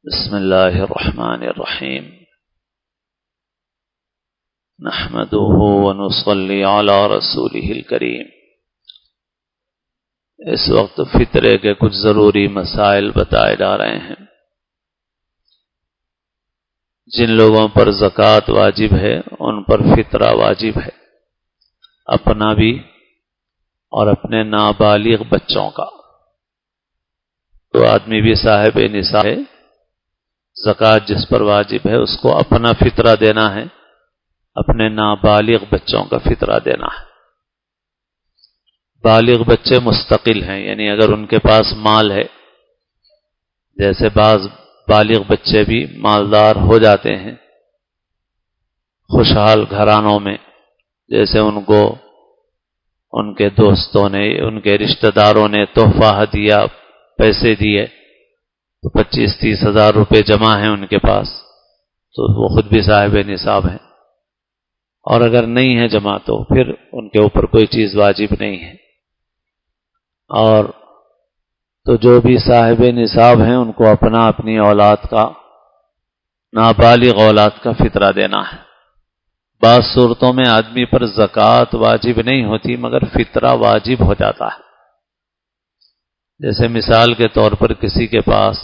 بسم اللہ الرحمن الرحیم نحمده ونصلی علی رسولہ الکریم۔ اس وقت فطرے کے کچھ ضروری مسائل بتائے جا رہے ہیں۔ جن لوگوں پر زکوٰۃ واجب ہے ان پر فطرہ واجب ہے، اپنا بھی اور اپنے نابالغ بچوں کا۔ تو آدمی بھی صاحب نصاب ہے، زکوٰۃ جس پر واجب ہے اس کو اپنا فطرہ دینا ہے، اپنے نابالغ بچوں کا فطرہ دینا ہے۔ بالغ بچے مستقل ہیں، یعنی اگر ان کے پاس مال ہے، جیسے بعض بالغ بچے بھی مالدار ہو جاتے ہیں خوشحال گھرانوں میں، جیسے ان کو ان کے دوستوں نے، ان کے رشتہ داروں نے تحفہ ہدیہ پیسے دیے، تو 25-30 ہزار روپے جمع ہیں ان کے پاس، تو وہ خود بھی صاحب نصاب ہیں۔ اور اگر نہیں ہے جمع تو پھر ان کے اوپر کوئی چیز واجب نہیں ہے۔ اور تو جو بھی صاحب نصاب ہیں ان کو اپنی اولاد کا، نابالغ اولاد کا فطرہ دینا ہے۔ بعض صورتوں میں آدمی پر زکوٰۃ واجب نہیں ہوتی مگر فطرہ واجب ہو جاتا ہے۔ جیسے مثال کے طور پر کسی کے پاس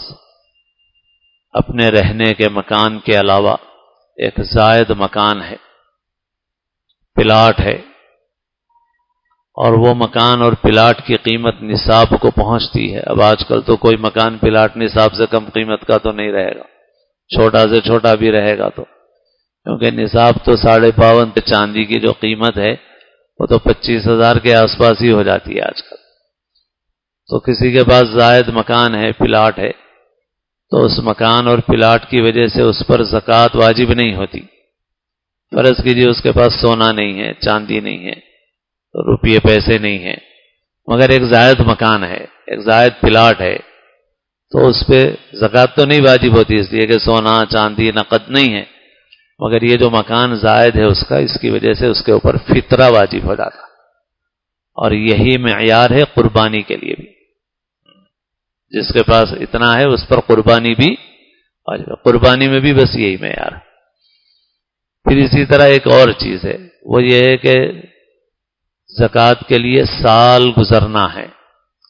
اپنے رہنے کے مکان کے علاوہ ایک زائد مکان ہے، پلاٹ ہے، اور وہ مکان اور پلاٹ کی قیمت نصاب کو پہنچتی ہے۔ اب آج کل تو کوئی مکان پلاٹ نصاب سے کم قیمت کا تو نہیں رہے گا، چھوٹا سے چھوٹا بھی رہے گا تو، کیونکہ نصاب تو 52.5 چاندی کی جو قیمت ہے وہ تو 25,000 کے آس پاس ہی ہو جاتی ہے آج کل۔ تو کسی کے پاس زائد مکان ہے، پلاٹ ہے، تو اس مکان اور پلاٹ کی وجہ سے اس پر زکوٰۃ واجب نہیں ہوتی۔ فرض کیجیے اس کے پاس سونا نہیں ہے، چاندی نہیں ہے، روپیے پیسے نہیں ہیں، مگر ایک زائد مکان ہے، ایک زائد پلاٹ ہے، تو اس پہ زکوٰۃ تو نہیں واجب ہوتی، اس لیے کہ سونا چاندی نقد نہیں ہے، مگر یہ جو مکان زائد ہے اس کا، اس کی وجہ سے اس کے اوپر فطرہ واجب ہو جاتا۔ اور یہی معیار ہے قربانی کے لیے بھی، جس کے پاس اتنا ہے اس پر قربانی بھی واجب ہے۔ قربانی میں بھی بس یہی معیار ہے۔ پھر اسی طرح ایک اور چیز ہے، وہ یہ ہے کہ زکوٰۃ کے لیے سال گزرنا ہے،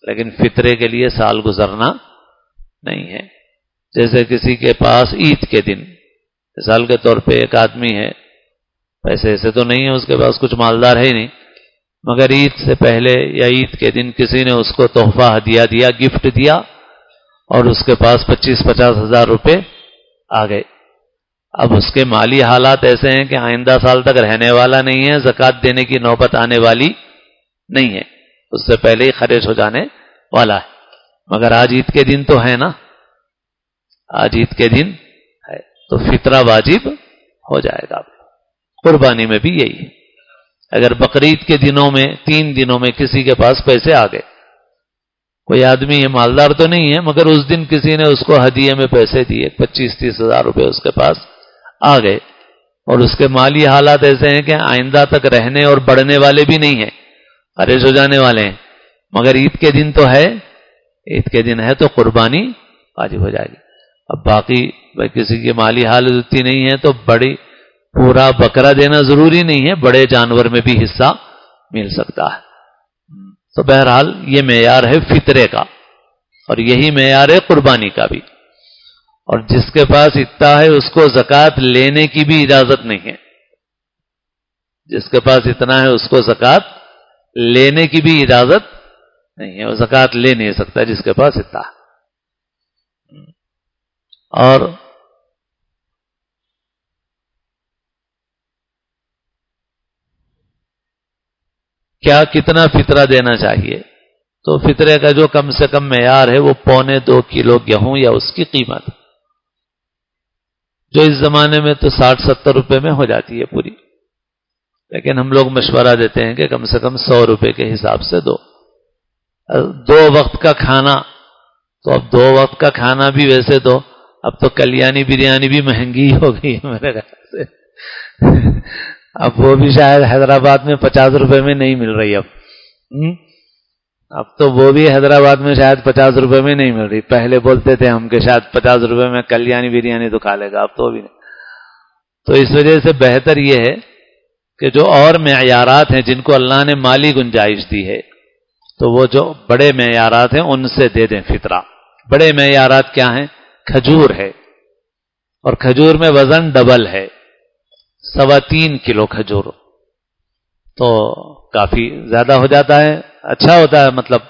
لیکن فطرے کے لیے سال گزرنا نہیں ہے۔ جیسے کسی کے پاس عید کے دن، مثال کے طور پہ ایک آدمی ہے، پیسے ایسے تو نہیں ہے اس کے پاس، کچھ مالدار ہے ہی نہیں، مگر عید سے پہلے یا عید کے دن کسی نے اس کو تحفہ ہدیہ دیا، گفٹ دیا، اور اس کے پاس 25-50 ہزار روپے آ گئے۔ اب اس کے مالی حالات ایسے ہیں کہ آئندہ سال تک رہنے والا نہیں ہے، زکوٰۃ دینے کی نوبت آنے والی نہیں ہے، اس سے پہلے ہی خرچ ہو جانے والا ہے، مگر آج عید کے دن تو ہے نا، آج عید کے دن ہے تو فطرہ واجب ہو جائے گا۔ قربانی میں بھی یہی ہے، اگر بقرعید کے دنوں میں 3 دنوں میں کسی کے پاس پیسے آ گئے، کوئی آدمی ہے مالدار تو نہیں ہے مگر اس دن کسی نے اس کو ہدیے میں پیسے دیے، 25-30 ہزار روپے اس کے پاس آ گئے، اور اس کے مالی حالات ایسے ہیں کہ آئندہ تک رہنے اور بڑھنے والے بھی نہیں ہیں، خرچ ہو جانے والے ہیں، مگر عید کے دن تو ہے، عید کے دن ہے تو قربانی واجب ہو جائے گی۔ اب باقی کسی کی مالی حالت اتنی نہیں ہے تو بڑی پورا بکرا دینا ضروری نہیں ہے، بڑے جانور میں بھی حصہ مل سکتا ہے۔ تو بہرحال یہ معیار ہے فطرے کا، اور یہی معیار ہے قربانی کا بھی۔ اور جس کے پاس اتنا ہے اس کو زکوٰۃ لینے کی بھی اجازت نہیں ہے، جس کے پاس اتنا ہے اس کو زکوٰۃ لینے کی بھی اجازت نہیں ہے، وہ زکوٰۃ لے نہیں سکتا جس کے پاس اتنا ہے۔ اور کیا کتنا فطرہ دینا چاہیے؟ تو فطرے کا جو کم سے کم معیار ہے وہ 1.25 کلو گیہوں یا اس کی قیمت، جو اس زمانے میں تو 60-70 روپے میں ہو جاتی ہے پوری، لیکن ہم لوگ مشورہ دیتے ہیں کہ کم سے کم 100 روپے کے حساب سے دو۔ 2 وقت کا کھانا، تو اب 2 وقت کا کھانا بھی ویسے تو اب تو کلیانی بریانی بھی مہنگی ہو گئی ہے میرے خیال سے، اب وہ بھی شاید حیدرآباد میں 50 روپے میں نہیں مل رہی اب، اب تو وہ بھی حیدرآباد میں شاید 50 روپے میں نہیں مل رہی. پہلے بولتے تھے ہم کہ شاید 50 روپے میں کلیانی بریانی تو کھا لے گا, اب تو بھی نہیں. تو اس وجہ سے بہتر یہ ہے کہ جو اور معیارات ہیں جن کو اللہ نے مالی گنجائش دی ہے تو وہ جو بڑے معیارات ہیں ان سے دے دیں فطرہ. بڑے معیارات کیا ہیں؟ کھجور ہے, اور کھجور میں وزن ڈبل ہے, 3.25 کلو کھجور, تو کافی زیادہ ہو جاتا ہے, اچھا ہوتا ہے. مطلب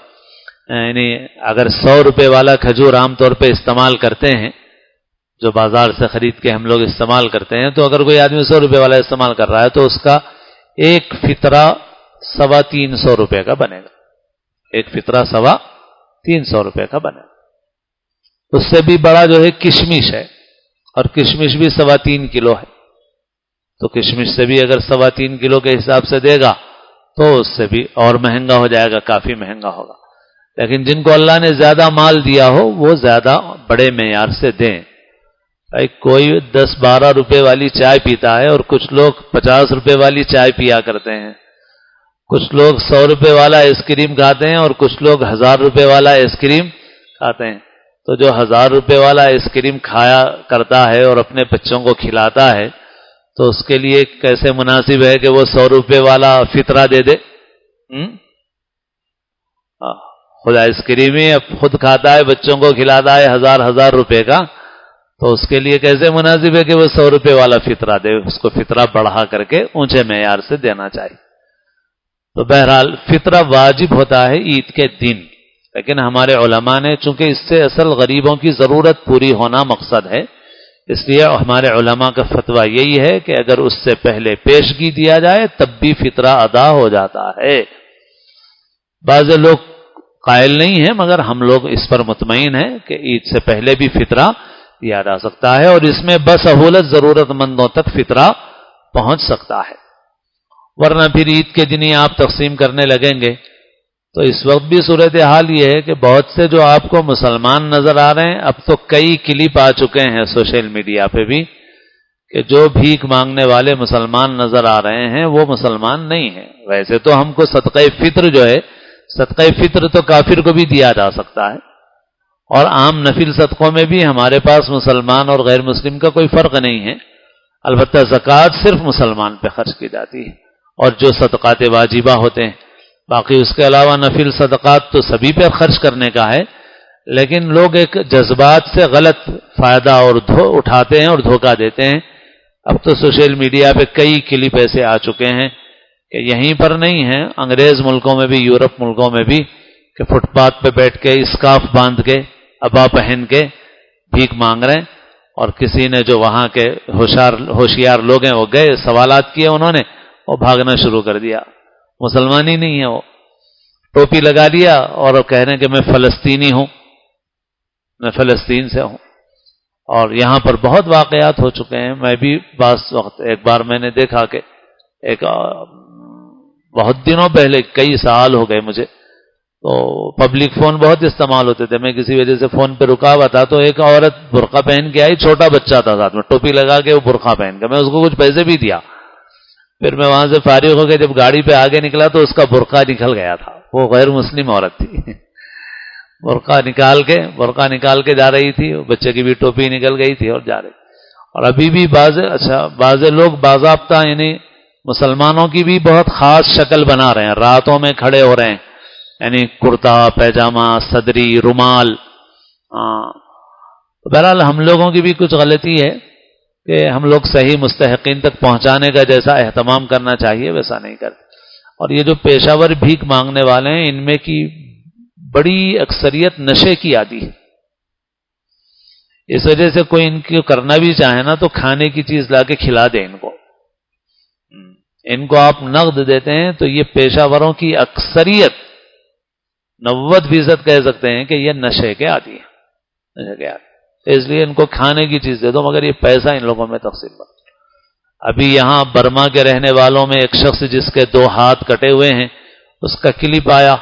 یعنی اگر 100 روپے والا کھجور عام طور پہ استعمال کرتے ہیں, جو بازار سے خرید کے ہم لوگ استعمال کرتے ہیں, تو اگر کوئی آدمی 100 روپے والا استعمال کر رہا ہے تو اس کا ایک فطرہ 350 روپے کا بنے گا. ایک فطرہ 350 روپے کا بنے گا. اس سے بھی بڑا جو ہے کشمش ہے, اور کشمش بھی 3.25 کلو ہے. تو کشمش سے بھی اگر 3.25 کلو کے حساب سے دے گا تو اس سے بھی اور مہنگا ہو جائے گا, کافی مہنگا ہوگا. لیکن جن کو اللہ نے زیادہ مال دیا ہو وہ زیادہ بڑے معیار سے دیں. کوئی 10-12 روپے والی چائے پیتا ہے اور کچھ لوگ 50 روپے والی چائے پیا کرتے ہیں. کچھ لوگ 100 روپے والا آئس کریم کھاتے ہیں اور کچھ لوگ 1000 روپے والا آئس کریم کھاتے ہیں. تو جو 1000 روپے والا آئس کریم کھایا کرتا ہے اور اپنے بچوں کو کھلاتا ہے تو اس کے لیے کیسے مناسب ہے کہ وہ 100 روپے والا فطرہ دے دے؟ خود آئس کریم ہی خود کھاتا ہے, بچوں کو کھلاتا ہے 1000 روپے کا, تو اس کے لیے کیسے مناسب ہے کہ وہ 100 روپے والا فطرہ دے؟ اس کو فطرہ بڑھا کر کے اونچے معیار سے دینا چاہیے. تو بہرحال فطرہ واجب ہوتا ہے عید کے دن, لیکن ہمارے علماء نے چونکہ اس سے اصل غریبوں کی ضرورت پوری ہونا مقصد ہے, اس لیے ہمارے علماء کا فتویٰ یہی ہے کہ اگر اس سے پہلے پیشگی دیا جائے تب بھی فطرہ ادا ہو جاتا ہے. بعض لوگ قائل نہیں ہیں مگر ہم لوگ اس پر مطمئن ہیں کہ عید سے پہلے بھی فطرہ دیا جا سکتا ہے, اور اس میں بسہولت ضرورت مندوں تک فطرہ پہنچ سکتا ہے. ورنہ پھر عید کے دن ہی آپ تقسیم کرنے لگیں گے تو اس وقت بھی صورتحال یہ ہے کہ بہت سے جو آپ کو مسلمان نظر آ رہے ہیں, اب تو کئی کلپ آ چکے ہیں سوشل میڈیا پہ بھی کہ جو بھیک مانگنے والے مسلمان نظر آ رہے ہیں وہ مسلمان نہیں ہیں. ویسے تو ہم کو صدقہ فطر جو ہے, صدقہ فطر تو کافر کو بھی دیا جا سکتا ہے, اور عام نفل صدقوں میں بھی ہمارے پاس مسلمان اور غیر مسلم کا کوئی فرق نہیں ہے. البتہ زکوٰۃ صرف مسلمان پہ خرچ کی جاتی ہے, اور جو صدقات واجبہ ہوتے ہیں. باقی اس کے علاوہ نفل صدقات تو سبھی پہ خرچ کرنے کا ہے, لیکن لوگ ایک جذبات سے غلط فائدہ اور اٹھاتے ہیں اور دھوکہ دیتے ہیں. اب تو سوشل میڈیا پہ کئی کلپ ایسے آ چکے ہیں کہ یہیں پر نہیں ہیں, انگریز ملکوں میں بھی, یورپ ملکوں میں بھی, کہ فٹ پاتھ پہ بیٹھ کے اسکارف باندھ کے ابا پہن کے بھیک مانگ رہے ہیں, اور کسی نے جو وہاں کے ہوشیار لوگ ہیں وہ گئے, سوالات کیے انہوں نے, وہ بھاگنا شروع کر دیا. مسلمان ہی نہیں ہے وہ, ٹوپی لگا لیا اور وہ کہہ رہے ہیں کہ میں فلسطینی ہوں, میں فلسطین سے ہوں. اور یہاں پر بہت واقعات ہو چکے ہیں. میں بھی بعض وقت ایک بار میں نے دیکھا کہ ایک بہت دنوں پہلے, کئی سال ہو گئے مجھے, تو پبلک فون بہت استعمال ہوتے تھے, میں کسی وجہ سے فون پہ رکا ہوا تھا, تو ایک عورت برقع پہن کے آئی, چھوٹا بچہ تھا ساتھ میں, ٹوپی لگا کے وہ برقع پہن کے, میں اس کو کچھ پیسے بھی دیا. پھر میں وہاں سے فارغ ہو کے جب گاڑی پہ آگے نکلا تو اس کا برقع نکل گیا تھا, وہ غیر مسلم عورت تھی. برقع نکال کے جا رہی تھی, بچے کی بھی ٹوپی نکل گئی تھی اور جا رہی. اور ابھی بھی بعض لوگ باضابطہ یعنی مسلمانوں کی بھی بہت خاص شکل بنا رہے ہیں, راتوں میں کھڑے ہو رہے ہیں, یعنی کرتا پیجامہ, صدری, رومال. بہرحال ہم لوگوں کی بھی کچھ غلطی ہے کہ ہم لوگ صحیح مستحقین تک پہنچانے کا جیسا اہتمام کرنا چاہیے ویسا نہیں کرتے. اور یہ جو پیشہ ور بھیک مانگنے والے ہیں, ان میں کی بڑی اکثریت نشے کی عادی ہے. اس وجہ سے کوئی ان کو کرنا بھی چاہے نا تو کھانے کی چیز لا کے کھلا دے ان کو آپ نقد دیتے ہیں تو یہ پیشہ وروں کی اکثریت 90% کہہ سکتے ہیں کہ یہ نشے کے عادی ہیں. اس لیے ان کو کھانے کی چیز دے دو, مگر یہ پیسہ ان لوگوں میں تقسیم کرو. ابھی یہاں برما کے رہنے والوں میں ایک شخص جس کے 2 ہاتھ کٹے ہوئے ہیں, اس کا کلپ آیا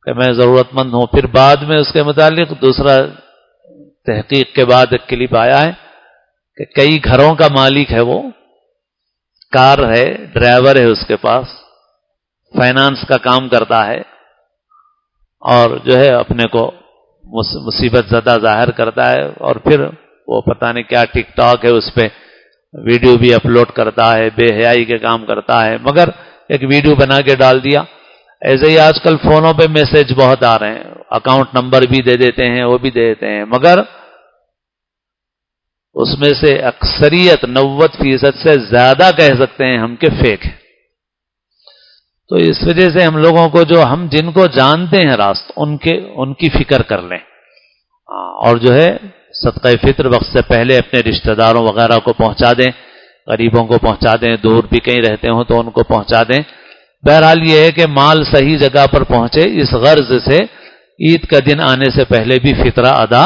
کہ میں ضرورت مند ہوں. پھر بعد میں اس کے متعلق دوسرا تحقیق کے بعد ایک کلپ آیا ہے کہ کئی گھروں کا مالک ہے, وہ کار ہے, ڈرائیور ہے اس کے پاس, فائنانس کا کام کرتا ہے, اور جو ہے اپنے کو مصیبت زدہ ظاہر کرتا ہے، اور پھر وہ پتہ نہیں کیا ٹک ٹاک ہے، اس پہ ویڈیو بھی اپلوڈ کرتا ہے، بے حیائی کے کام کرتا ہے، مگر ایک ویڈیو بنا کے ڈال دیا۔ ایسے ہی آج کل فونوں پہ میسج بہت آ رہے ہیں، اکاؤنٹ نمبر بھی دے دیتے ہیں، وہ بھی دے دیتے ہیں، مگر اس میں سے اکثریت 90% سے زیادہ کہہ سکتے ہیں ہم کہ فیک ہے۔ تو اس وجہ سے ہم لوگوں کو جو ہم جن کو جانتے ہیں راست ان کی فکر کر لیں، اور جو ہے صدقہ فطر وقت سے پہلے اپنے رشتہ داروں وغیرہ کو پہنچا دیں، غریبوں کو پہنچا دیں، دور بھی کہیں رہتے ہوں تو ان کو پہنچا دیں۔ بہرحال یہ ہے کہ مال صحیح جگہ پر پہنچے، اس غرض سے عید کا دن آنے سے پہلے بھی فطرہ ادا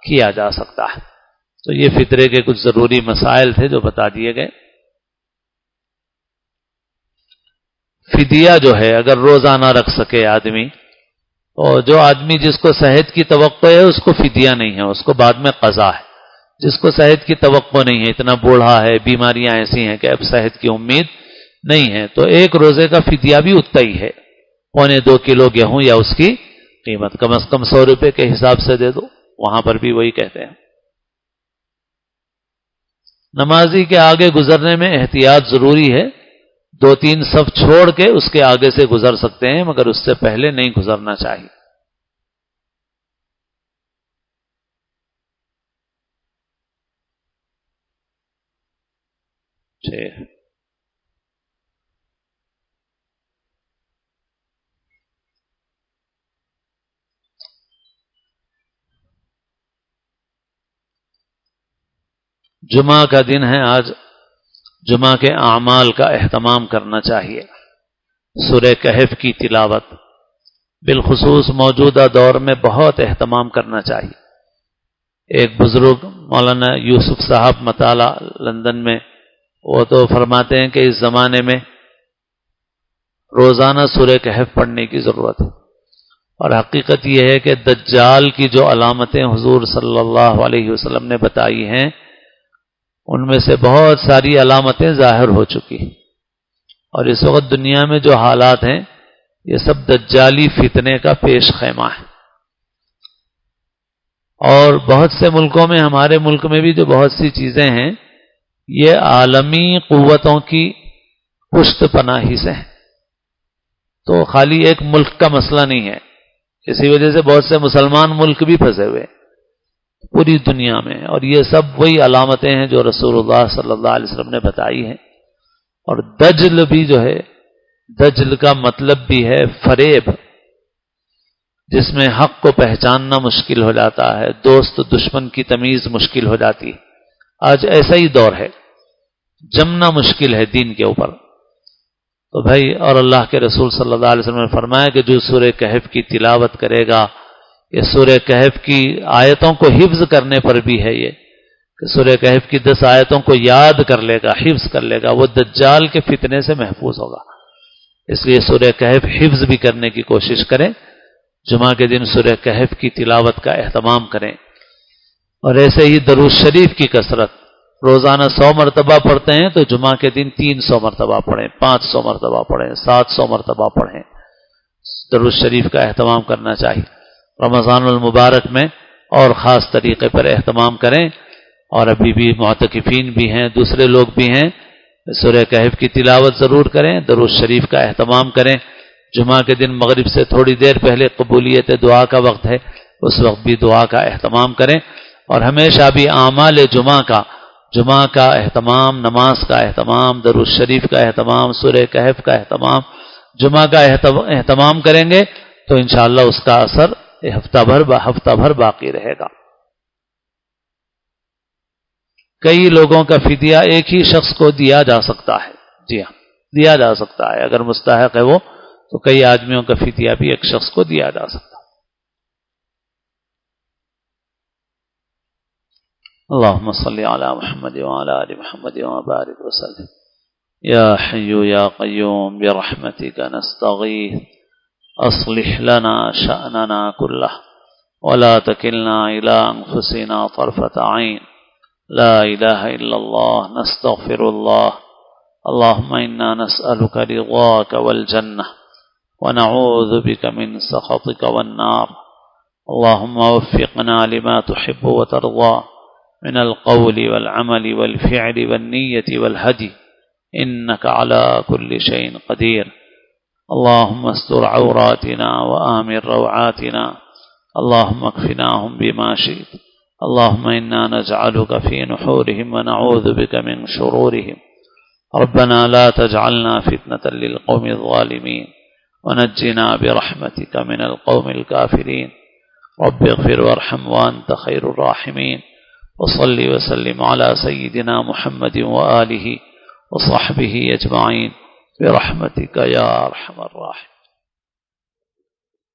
کیا جا سکتا ہے۔ تو یہ فطرے کے کچھ ضروری مسائل تھے جو بتا دیے گئے۔ فدیہ جو ہے اگر روزانہ رکھ سکے آدمی، اور جو آدمی جس کو صحت کی توقع ہے اس کو فدیہ نہیں ہے، اس کو بعد میں قضا ہے۔ جس کو صحت کی توقع نہیں ہے، اتنا بوڑھا ہے، بیماریاں ایسی ہیں کہ اب صحت کی امید نہیں ہے، تو ایک روزے کا فدیہ بھی اتنا ہی ہے، 1.25 کلو گیہوں یا اس کی قیمت، کم از کم 100 روپے کے حساب سے دے دو، وہاں پر بھی وہی کہتے ہیں۔ نمازی کے آگے گزرنے میں احتیاط ضروری ہے، 2-3 صف چھوڑ کے اس کے آگے سے گزر سکتے ہیں، مگر اس سے پہلے نہیں گزرنا چاہیے۔ جمعہ کا دن ہے آج، جمعہ کے اعمال کا اہتمام کرنا چاہیے۔ سورہ کہف کی تلاوت بالخصوص موجودہ دور میں بہت اہتمام کرنا چاہیے۔ ایک بزرگ مولانا یوسف صاحب مطالعہ لندن میں، وہ تو فرماتے ہیں کہ اس زمانے میں روزانہ سورہ کہف پڑھنے کی ضرورت ہے، اور حقیقت یہ ہے کہ دجال کی جو علامتیں حضور صلی اللہ علیہ وسلم نے بتائی ہیں، ان میں سے بہت ساری علامتیں ظاہر ہو چکی ہیں، اور اس وقت دنیا میں جو حالات ہیں یہ سب دجالی فتنے کا پیش خیمہ ہے۔ اور بہت سے ملکوں میں، ہمارے ملک میں بھی جو بہت سی چیزیں ہیں یہ عالمی قوتوں کی پشت پناہی سے ہیں، تو خالی ایک ملک کا مسئلہ نہیں ہے۔ اسی وجہ سے بہت سے مسلمان ملک بھی پھنسے ہوئے پوری دنیا میں، اور یہ سب وہی علامتیں ہیں جو رسول اللہ صلی اللہ علیہ وسلم نے بتائی ہیں۔ اور دجل بھی جو ہے، دجل کا مطلب بھی ہے فریب، جس میں حق کو پہچاننا مشکل ہو جاتا ہے، دوست دشمن کی تمیز مشکل ہو جاتی ہے۔ آج ایسا ہی دور ہے، جمنا مشکل ہے دین کے اوپر۔ تو بھائی، اور اللہ کے رسول صلی اللہ علیہ وسلم نے فرمایا کہ جو سورہ کہف کی تلاوت کرے گا، یہ سورہ کہف کی آیتوں کو حفظ کرنے پر بھی ہے، یہ کہ سورہ کہف کی 10 آیتوں کو یاد کر لے گا، حفظ کر لے گا، وہ دجال کے فتنے سے محفوظ ہوگا۔ اس لیے سورہ کہف حفظ بھی کرنے کی کوشش کریں، جمعہ کے دن سورہ کہف کی تلاوت کا اہتمام کریں، اور ایسے ہی درود شریف کی کثرت، روزانہ 100 مرتبہ پڑھتے ہیں تو جمعہ کے دن 300 مرتبہ پڑھیں، 500 مرتبہ پڑھیں، 700 مرتبہ پڑھیں، درود شریف کا اہتمام کرنا چاہیے۔ رمضان المبارک میں اور خاص طریقے پر اہتمام کریں، اور ابھی بھی معتکفین بھی ہیں، دوسرے لوگ بھی ہیں، سورہ کہف کی تلاوت ضرور کریں، درود شریف کا اہتمام کریں۔ جمعہ کے دن مغرب سے تھوڑی دیر پہلے قبولیت دعا کا وقت ہے، اس وقت بھی دعا کا اہتمام کریں، اور ہمیشہ بھی اعمال جمعہ کا اہتمام، نماز کا اہتمام، درود شریف کا اہتمام، سورہ کہف کا اہتمام، جمعہ کا اہتمام کریں گے تو انشاءاللہ اس کا اثر ہفتہ بھر باقی رہے گا۔ کئی لوگوں کا فدیہ ایک ہی شخص کو دیا جا سکتا ہے، جی ہاں، دیا جا سکتا ہے، اگر مستحق ہے وہ تو کئی آدمیوں کا فدیہ بھی ایک شخص کو دیا جا سکتا ہے۔ اللهم صل على محمد وعلى آل محمد وبارك وسلم يا حي يا قيوم برحمتك نستغيث أصلح لنا شأننا كله ولا تكلنا إلى أنفسنا طرفة عين لا إله إلا الله نستغفر الله اللهم إنا نسألك رضاك والجنة ونعوذ بك من سخطك والنار. اللهم وفقنا لما تحب وترضى من القول والعمل والفعل والنية والهدي، إنك على كل شيء قدير. اللهم استر عوراتنا وآمن روعاتنا، اللهم اكفناهم بما شئت. اللهم إنا نجعلك في نحورهم ونعوذ بك من شرورهم. ربنا لا تجعلنا فتنة للقوم الظالمين، ونجنا برحمتك من القوم الكافرين. رب اغفر وارحم وأنت خير الراحمين. وصل وسلم على سيدنا محمد وآله وصحبه أجمعين برحمتك يا أرحم الراحمين.